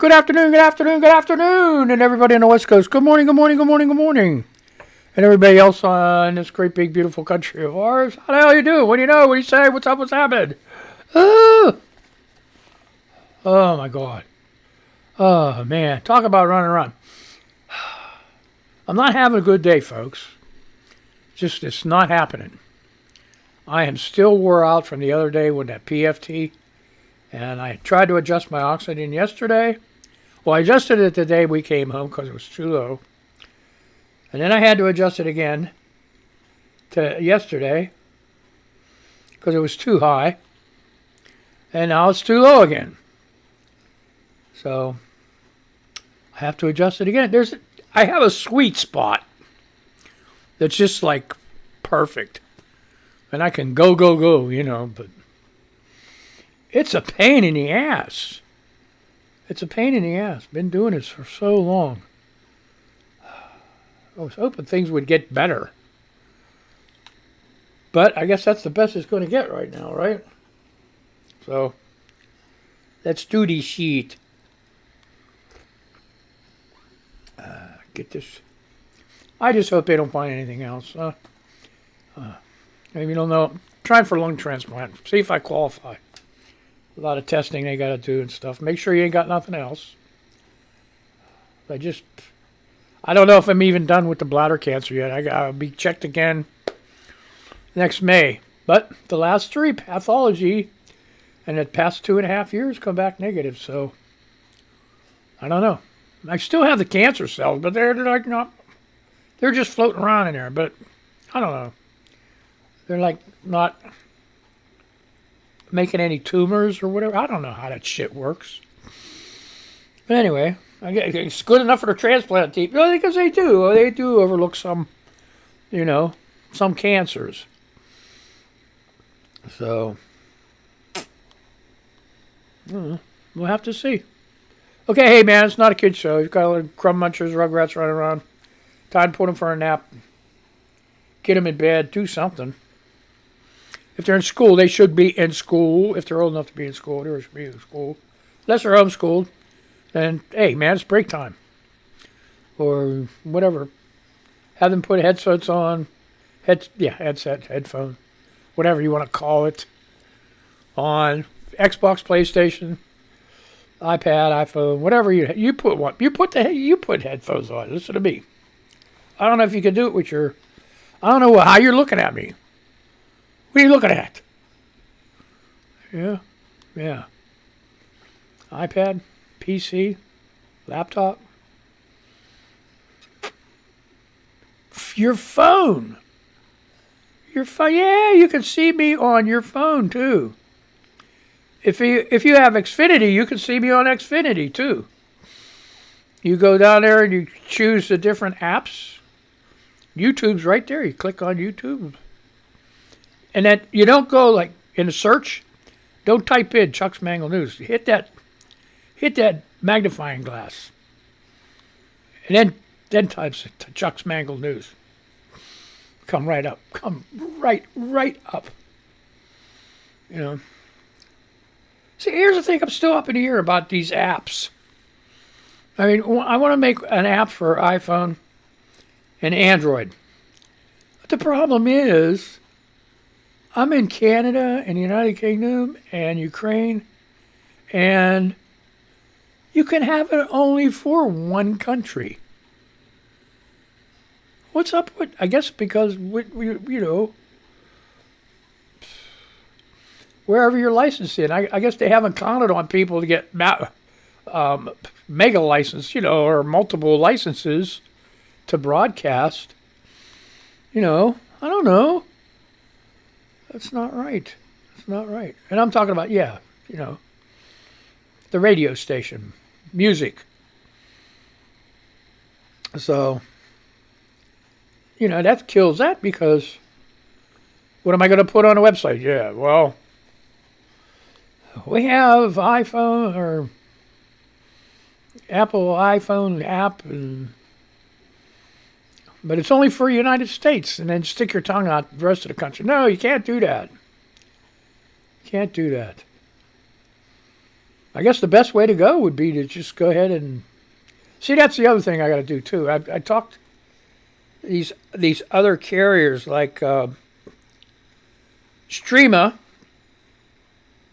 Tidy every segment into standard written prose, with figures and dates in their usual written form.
Good afternoon, good afternoon, good afternoon, and everybody on the West Coast. Good morning, good morning, good morning, good morning. And everybody else in this great, big, beautiful country of ours. How the hell you doing? What do you know? What do you say? What's up? What's happening? Oh, oh my God. Oh, man. Talk about run and run. I'm not having a good day, folks. Just, it's not happening. I am still wore out from the other day with that PFT. And I tried to adjust my oxygen yesterday. Well, I adjusted it the day we came home because it was too low. And then I had to adjust it again to yesterday because it was too high. And now it's too low again. So I have to adjust it again. I have a sweet spot that's just like perfect. And I can go, but it's a pain in the ass. It's a pain in the ass. Been doing this for so long. I was hoping things would get better. But I guess that's the best it's going to get right now, right? So, let's do the sheet. Get this. I just hope they don't find anything else. Maybe don't know. Trying for lung transplant. See if I qualify. A lot of testing they got to do and stuff. Make sure you ain't got nothing else. I don't know if I'm even done with the bladder cancer yet. I'll be checked again next May. But the last 3 pathology and the past 2.5 years come back negative. So I don't know. I still have the cancer cells, but they're like not. They're just floating around in there. But I don't know. They're like not making any tumors or whatever. I don't know how that shit works. But anyway, it's good enough for the transplant team. Because they do. They do overlook some, some cancers. So, we'll have to see. Okay, hey man, it's not a kid show. You've got little crumb munchers, rugrats running around. Time to put them for a nap. Get them in bed. Do something. If they're in school, they should be in school. If they're old enough to be in school, they should be in school. Unless they're homeschooled, then, hey, man, it's break time. Or whatever. Have them put headsets on. Headset, headphone. Whatever you want to call it. On Xbox, PlayStation, iPad, iPhone, whatever you put one. You put headphones on. Listen to me. I don't know if you can do it with your... I don't know how you're looking at me. What are you looking at? Yeah. iPad, PC, laptop. Your phone. Yeah, you can see me on your phone too. If you have Xfinity, you can see me on Xfinity too. You go down there and you choose the different apps. YouTube's right there. You click on YouTube. And then you don't go like in a search. Don't type in Chuck's Mangled News. Hit that magnifying glass. And then types it to Chuck's Mangled News. Come right up. Come right up. See, here's the thing. I'm still up in the air about these apps. I mean, I want to make an app for iPhone and Android. But the problem is, I'm in Canada and the United Kingdom and Ukraine, and you can have it only for one country. What's up with, I guess because, wherever you're licensed in, I guess they haven't counted on people to get mega license, or multiple licenses to broadcast. I don't know. That's not right. And I'm talking about, the radio station, music. So, that kills that because what am I going to put on a website? Yeah, well, we have iPhone or Apple iPhone app, but it's only for the United States, and then stick your tongue out the rest of the country. No, you can't do that. I guess the best way to go would be to just go ahead and see. That's the other thing I got to do too. I talked these other carriers like Streama.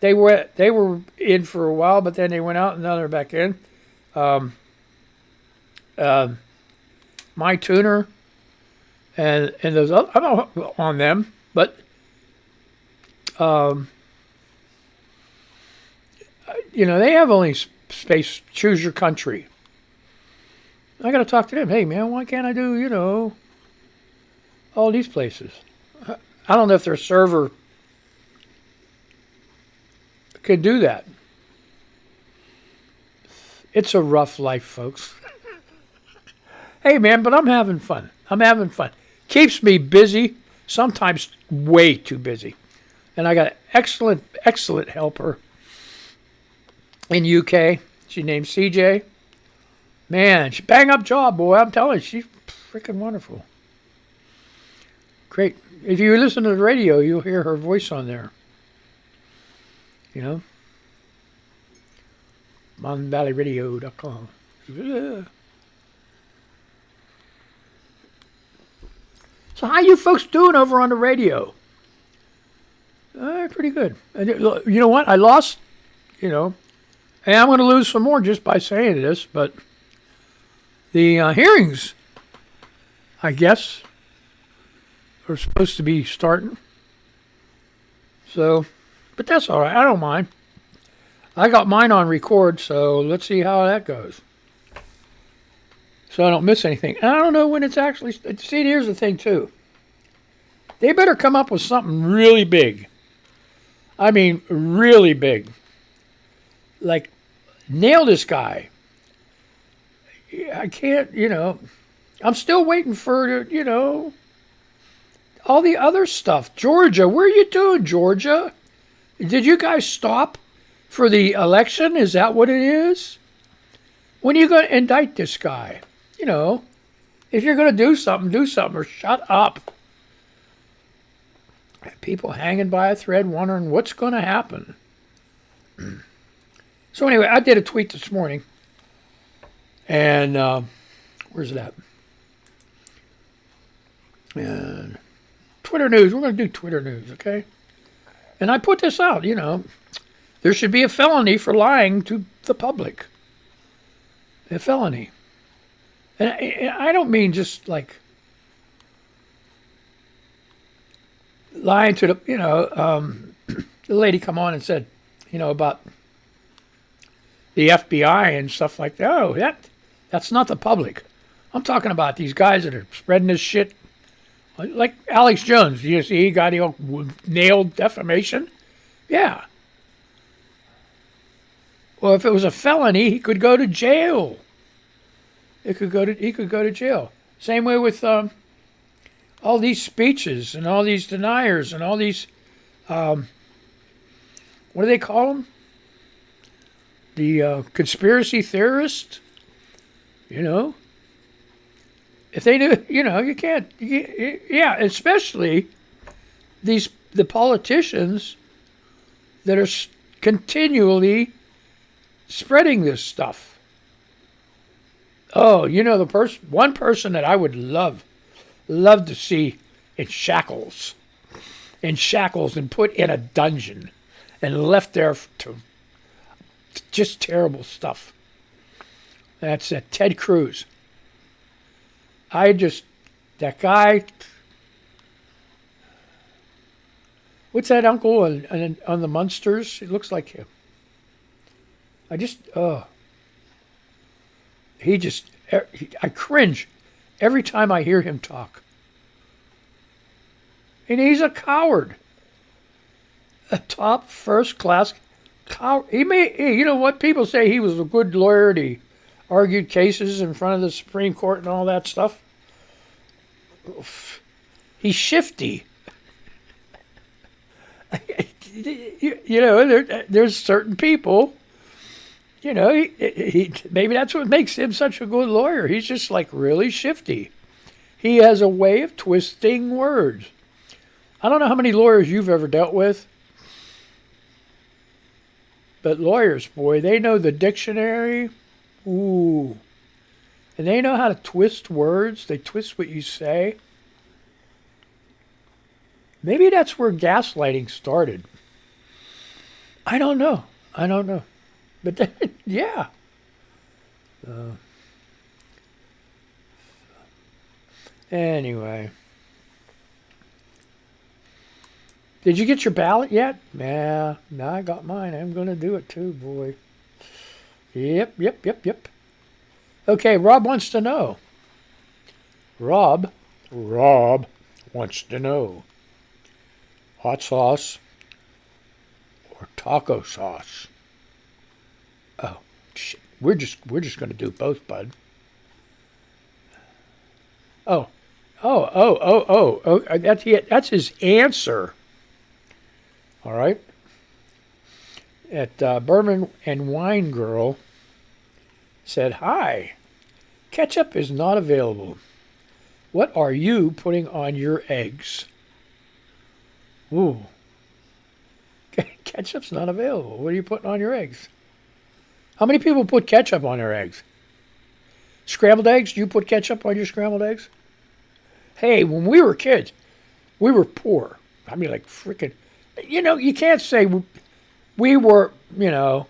They were in for a while, but then they went out and now they're back in. Um, My Tuner and those other, I'm not on them, but um, they have only space. Choose your country. I got to talk to them. Hey man, why can't I do all these places? I don't know if their server could do that. It's a rough life, folks. Hey man, but I'm having fun. Keeps me busy, sometimes way too busy. And I got an excellent helper in UK. She named CJ. Man, she bang up job, boy. I'm telling you, she's freaking wonderful. Great. If you listen to the radio, you'll hear her voice on there. MountainValleyRadio.com. Yeah. So how you folks doing over on the radio? Pretty good. And you know what? I lost, and I'm going to lose some more just by saying this, but the hearings, I guess, are supposed to be starting. So, but that's all right. I don't mind. I got mine on record, so let's see how that goes. So I don't miss anything. And I don't know when it's actually... See, here's the thing, too. They better come up with something really big. I mean, really big. Like, nail this guy. I can't, I'm still waiting for, all the other stuff. Georgia, where are you doing, Georgia? Did you guys stop for the election? Is that what it is? When are you going to indict this guy? If you're going to do something, or shut up. People hanging by a thread wondering what's going to happen. So anyway, I did a tweet this morning. And where's it at? And Twitter news. We're going to do Twitter news, okay? And I put this out, there should be a felony for lying to the public. A felony. And I don't mean just like lying to the lady come on and said, about the FBI and stuff like that. Oh, that's not the public. I'm talking about these guys that are spreading this shit. Like Alex Jones. You see he got nailed defamation? Yeah. Well, if it was a felony, he could go to jail. He could go to jail. Same way with all these speeches and all these deniers and all these what do they call them? The conspiracy theorists. If they do, you can't. Yeah, especially the politicians that are continually spreading this stuff. Oh, one person that I would love to see in shackles and put in a dungeon and left there to just terrible stuff. That's Ted Cruz. That guy, what's that uncle on the Munsters? It looks like him. I cringe every time I hear him talk. And he's a coward. A top first class coward. You know what? People say he was a good lawyer and he argued cases in front of the Supreme Court and all that stuff. He's shifty. There's certain people, maybe that's what makes him such a good lawyer. He's just like really shifty. He has a way of twisting words. I don't know how many lawyers you've ever dealt with. But lawyers, boy, they know the dictionary. Ooh. And they know how to twist words. They twist what you say. Maybe that's where gaslighting started. I don't know. I don't know. But then, yeah. Anyway. Did you get your ballot yet? Yeah, no, I got mine. I'm going to do it too, boy. Yep. Okay, Rob wants to know. Rob wants to know. Hot sauce or taco sauce? Oh, shit. We're just going to do both, bud. Oh. That's his answer. All right. At Bourbon and Wine Girl said, "Hi, ketchup is not available. What are you putting on your eggs?" Ooh. Ketchup's not available. What are you putting on your eggs? How many people put ketchup on their eggs? Scrambled eggs? Do you put ketchup on your scrambled eggs? Hey, when we were kids, we were poor. I mean, like freaking, you can't say we were, I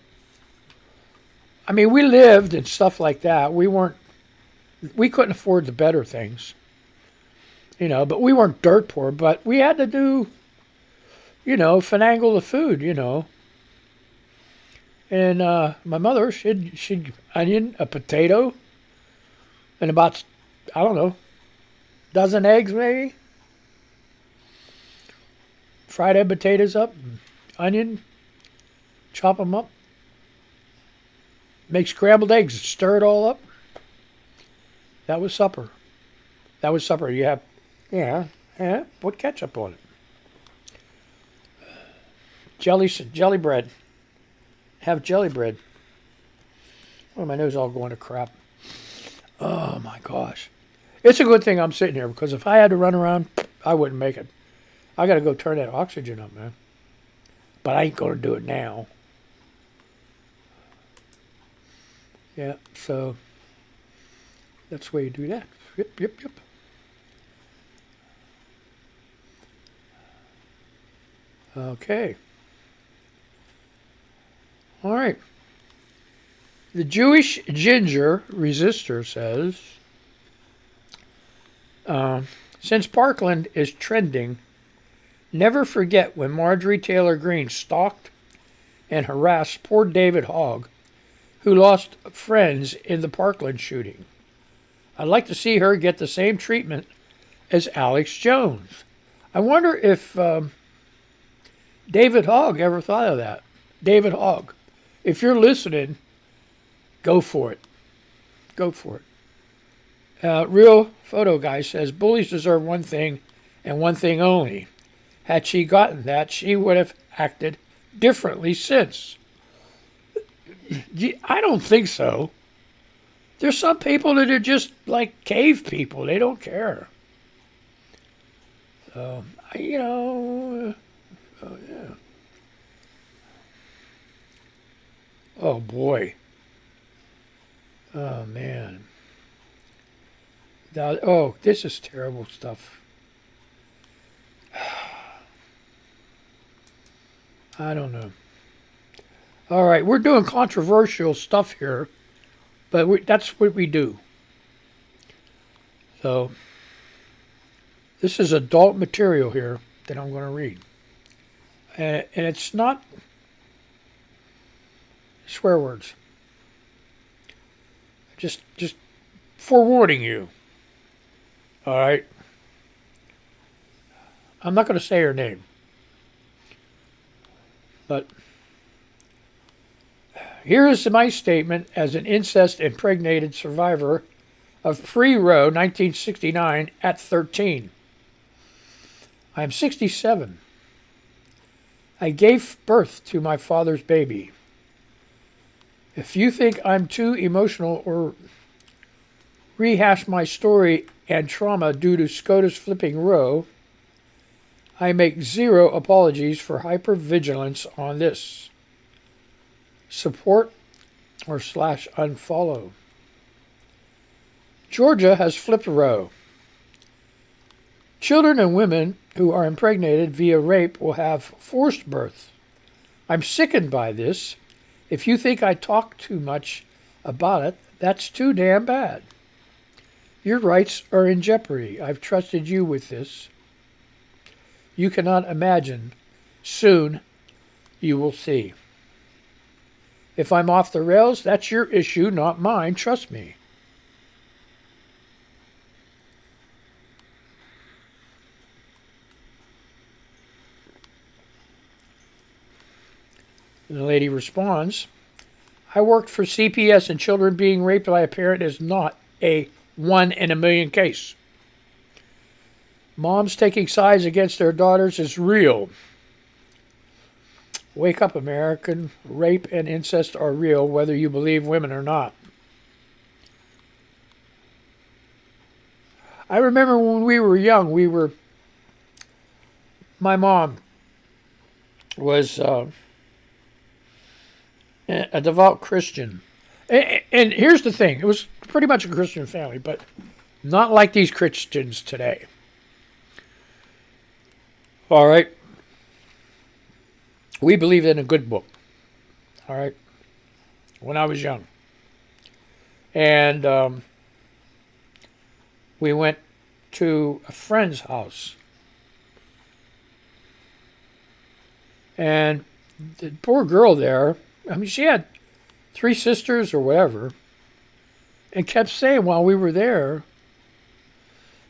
mean, we lived and stuff like that. We couldn't afford the better things, but we weren't dirt poor, but we had to do, finagle the food, And my mother, she'd onion, a potato, and about, I don't know, dozen eggs maybe. Fried egg potatoes up, onion, chop them up. Make scrambled eggs, stir it all up. That was supper. You have, put ketchup on it. Jelly bread. Have jelly bread. Oh, my nose all going to crap. Oh my gosh. It's a good thing I'm sitting here because if I had to run around, I wouldn't make it. I got to go turn that oxygen up, man. But I ain't going to do it now. Yeah, so that's the way you do that. Yep. Okay. All right. The Jewish Ginger Resistor says, since Parkland is trending, never forget when Marjorie Taylor Greene stalked and harassed poor David Hogg, who lost friends in the Parkland shooting. I'd like to see her get the same treatment as Alex Jones. I wonder if David Hogg ever thought of that. David Hogg, if you're listening, go for it. Go for it. Real Photo Guy says, bullies deserve one thing and one thing only. Had she gotten that, she would have acted differently since. I don't think so. There's some people that are just like cave people. They don't care. So, oh yeah. Oh boy. Oh man. This is terrible stuff. I don't know. All right, we're doing controversial stuff here, but that's what we do. So, this is adult material here that I'm going to read. And it's not swear words. Just forewarning you. All right? I'm not going to say her name. But here is my statement as an incest-impregnated survivor of pre-Roe 1969 at 13. I am 67. I gave birth to my father's baby. If you think I'm too emotional or rehash my story and trauma due to SCOTUS flipping Roe, I make zero apologies for hypervigilance on this. support or slash unfollow. Georgia has flipped a row. Children and women who are impregnated via rape will have forced births. I'm sickened by this. If you think I talk too much about it, that's too damn bad. Your rights are in jeopardy. I've trusted you with this. You cannot imagine. Soon you will see. If I'm off the rails, that's your issue, not mine. Trust me. And the lady responds, I worked for CPS, and children being raped by a parent is not a 1 in a million case. Moms taking sides against their daughters is real. Wake up, American. Rape and incest are real, whether you believe women or not. I remember when we were young, my mom was a devout Christian. And here's the thing. It was pretty much a Christian family, but not like these Christians today. All right. We believed in a good book. All right. When I was young. And we went to a friend's house. And the poor girl there, I mean, she had 3 sisters or whatever, and kept saying while we were there,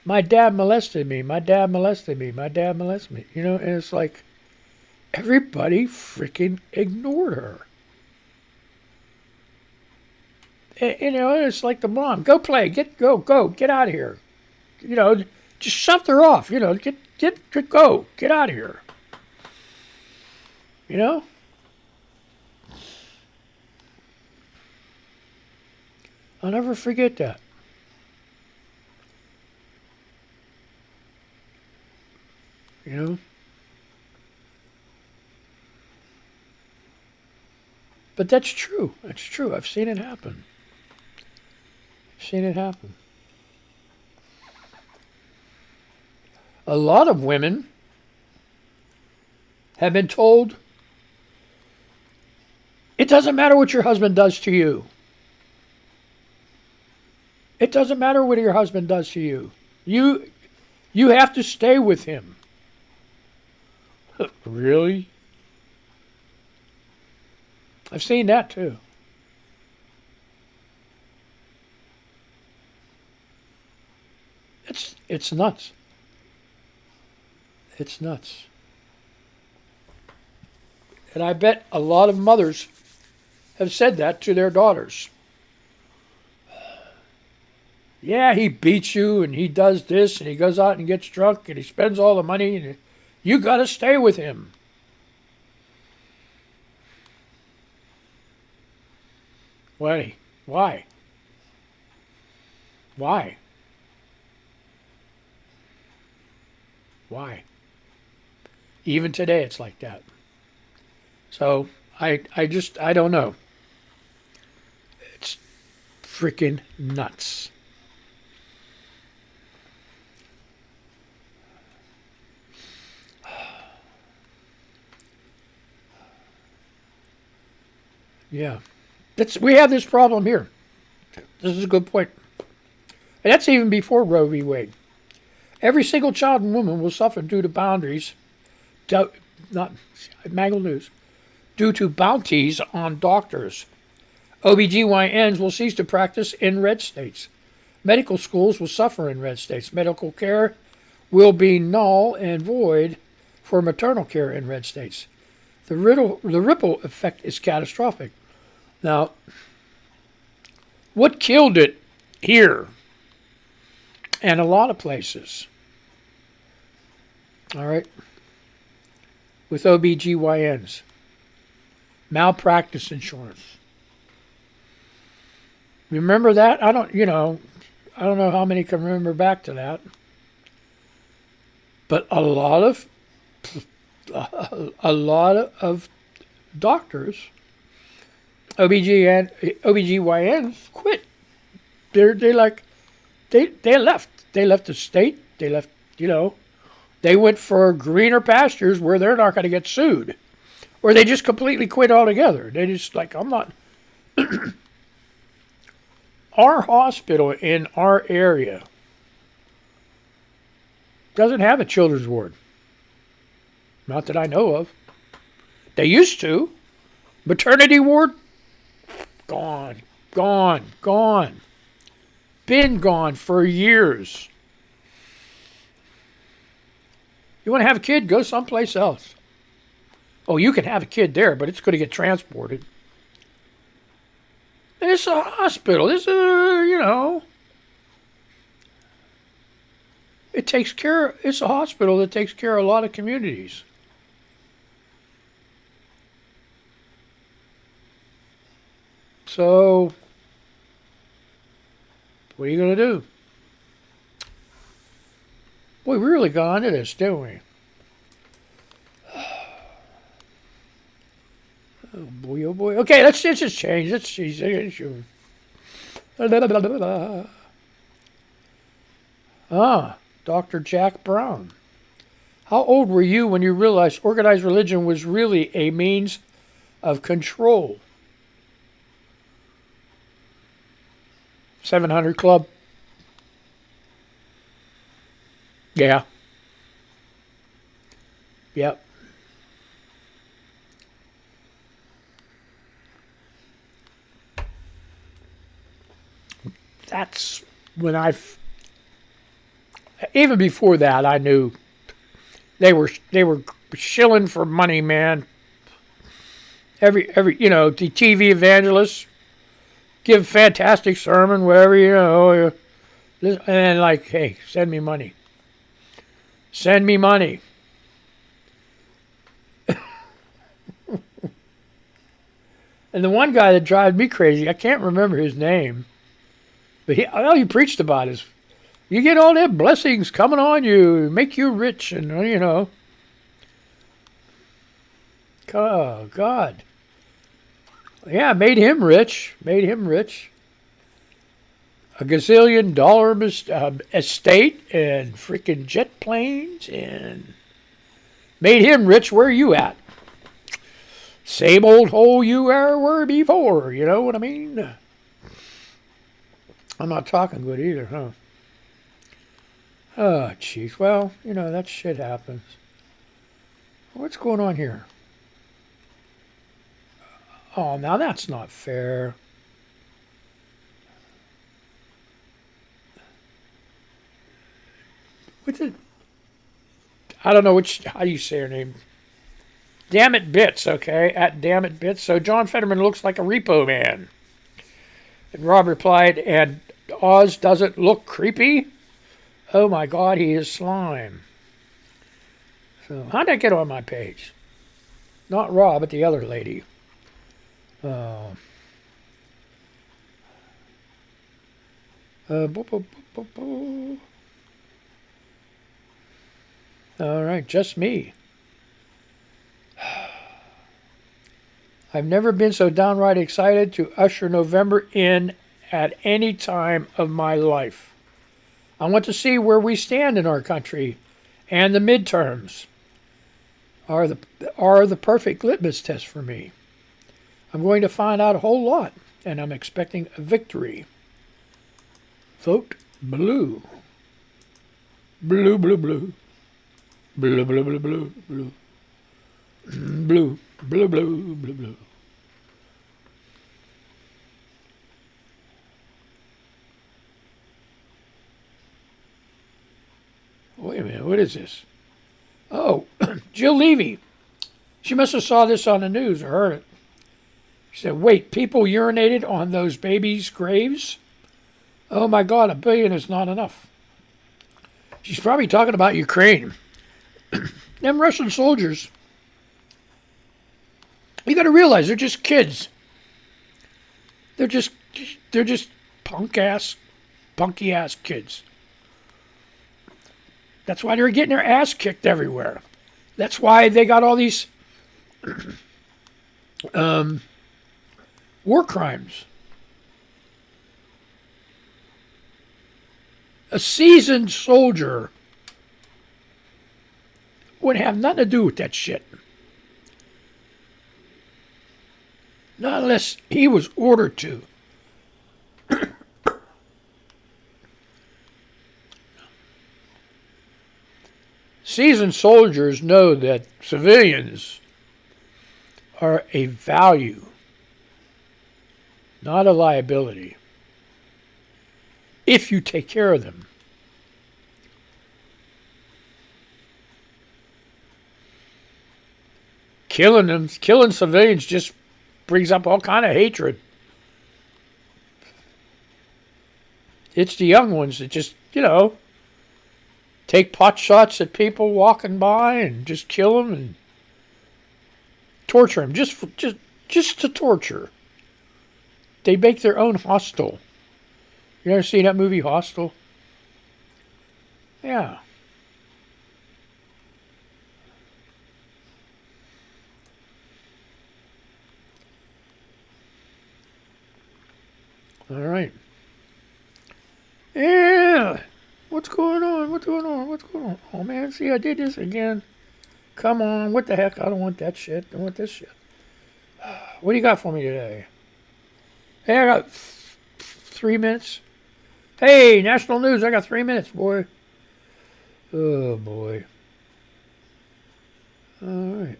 my dad molested me, my dad molested me, my dad molested me. You know, and it's like everybody freaking ignored her. And, you know, it's like the mom, go play, get out of here. You know, just shoved her off. You know, get out of here. You know. I'll never forget that. You know? But that's true. That's true. I've seen it happen. A lot of women have been told, it doesn't matter what your husband does to you. It doesn't matter what your husband does to you. You have to stay with him. Really? I've seen that too. It's nuts. It's nuts. And I bet a lot of mothers have said that to their daughters. Yeah, he beats you and he does this and he goes out and gets drunk and he spends all the money and you got to stay with him. Why? Why? Why? Why? Even today it's like that. So I don't know. It's freaking nuts. Yeah. We have this problem here. This is a good point. And that's even before Roe v. Wade. Every single child and woman will suffer due to Mangled News, due to bounties on doctors. OBGYNs will cease to practice in red states. Medical schools will suffer in red states. Medical care will be null and void for maternal care in red states. The ripple effect is catastrophic. Now, what killed it here and a lot of places, all right, with OBGYNs, malpractice insurance. Remember that? I don't know how many can remember back to that. But a lot of doctors OBGYNs quit. They like they left. They left the state. They left, you know, they went for greener pastures where they're not going to get sued. Or they just completely quit altogether. They just like, I'm not. Our hospital in our area doesn't have a children's ward. Not that I know of. They used to. Maternity ward? Gone. Gone. Gone. Been gone for years. You want to have a kid? Go someplace else. Oh, you can have a kid there, but it's going to get transported. And it's a hospital. It's it takes care. It's a hospital that takes care of a lot of communities. So, what are you going to do? Boy, we really got into this, didn't we? Oh boy, oh boy. Okay, let's just change. Let's change. Ah, Dr. Jack Brown. How old were you when you realized organized religion was really a means of control? 700 Club. Yeah. Yep. That's when even before that I knew they were shilling for money, man. Every the TV evangelists give fantastic sermon, whatever, and like, hey, send me money. Send me money. And the one guy that drives me crazy, I can't remember his name, but all he preached about is, you get all their blessings coming on you, make you rich, and oh God, yeah, made him rich, a gazillion dollar estate and freaking jet planes, and made him rich. Where are you at? Same old hole you were before, you know what I mean? I'm not talking good either, huh? Oh, jeez. Well, that shit happens. What's going on here? Oh, now that's not fair. What's it? I don't know how do you say her name? Damn it Bits, okay? At Damn it Bits. So John Fetterman looks like a repo man. And Rob replied, and Oz doesn't look creepy? Oh my God, he is slime. So how'd that get on my page? Not Rob, but the other lady. All right, just me. I've never been so downright excited to usher November in at any time of my life. I want to see where we stand in our country, and the midterms are the perfect litmus test for me. I'm going to find out a whole lot, and I'm expecting a victory. Vote blue. Blue, blue, blue. Blue, blue, blue, blue, blue. Blue, blue, blue, blue, blue. Wait a minute, what is this? Oh, Jill Levy. She must have saw this on the news or heard it. She said, wait, people urinated on those babies' graves? Oh my God, 1 billion is not enough. She's probably talking about Ukraine. Them Russian soldiers, you got to realize they're just kids. They're just punky ass kids. That's why they're getting their ass kicked everywhere. That's why they got all these War crimes. A seasoned soldier would have nothing to do with that shit. Not unless he was ordered to. Seasoned soldiers know that civilians are a value, not a liability, if you take care of them. Killing civilians just brings up all kind of hatred. It's the young ones that just, take pot shots at people walking by and just kill them and torture them, just to torture. They make their own Hostel. You ever seen that movie Hostel? Yeah. All right. Yeah. What's going on? Oh, man, see, I did this again. Come on. What the heck? I don't want that shit. I want this shit. What do you got for me today? Hey, I got 3 minutes. Hey, national news. I got 3 minutes, boy. Oh, boy. All right.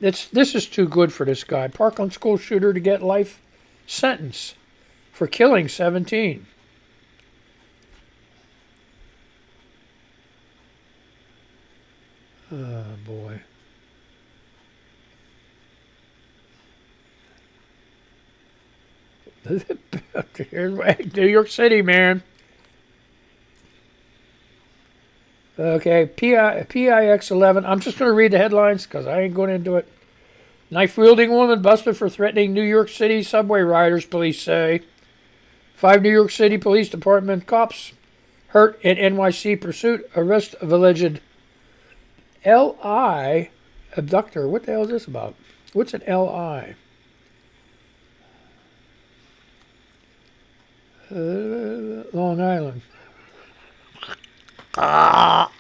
This is too good for this guy. Parkland school shooter to get life sentence for killing 17. Oh, boy. Here's New York City, man. Okay, PIX 11. I'm just going to read the headlines because I ain't going into it. Knife-wielding woman busted for threatening New York City subway riders, police say. 5 New York City Police Department cops hurt in NYC pursuit. Arrest of alleged LI abductor. What the hell is this about? What's an LI? Long Island. Oh.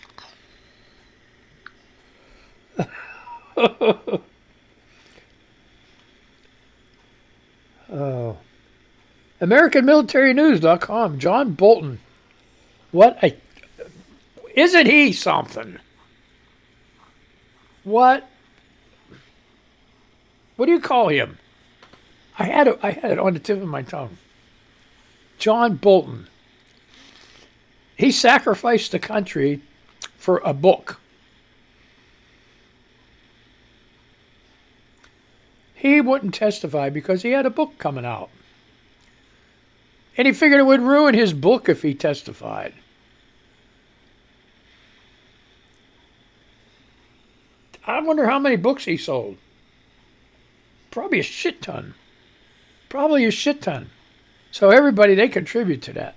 AmericanMilitaryNews.com. John Bolton. Isn't he something? What do you call him? I had it on the tip of my tongue. John Bolton. He sacrificed the country for a book. He wouldn't testify because he had a book coming out. And he figured it would ruin his book if he testified. I wonder how many books he sold. Probably a shit ton. So everybody, they contribute to that.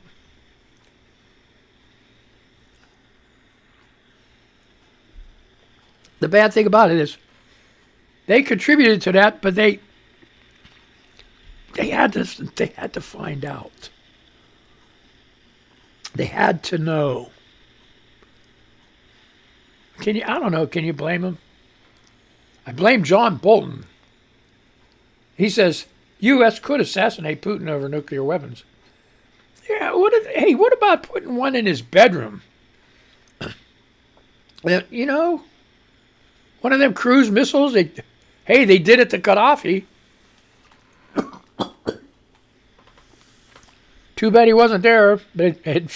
The bad thing about it is they contributed to that, but they had to find out. They had to know. I don't know, can you blame him? I blame John Bolton. He says U.S. could assassinate Putin over nuclear weapons. Yeah, what about putting one in his bedroom? One of them cruise missiles, they did it to Gaddafi. Too bad he wasn't there, but it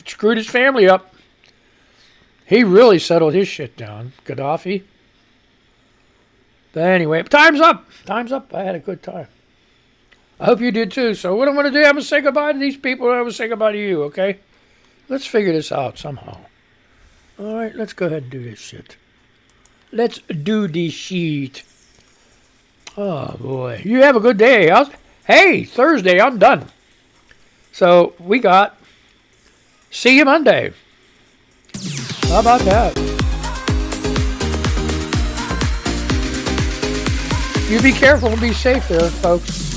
screwed his family up. He really settled his shit down, Gaddafi. But anyway, time's up. I had a good time. I hope you did too. So what I'm going to do, I'm going to say goodbye to these people. I'm going to say goodbye to you, okay? Let's figure this out somehow. All right, let's go ahead and do this shit. Let's do this shit. Oh, boy. You have a good day. Hey, Thursday, I'm done. So we got see you Monday. How about that? You be careful and be safe there, folks.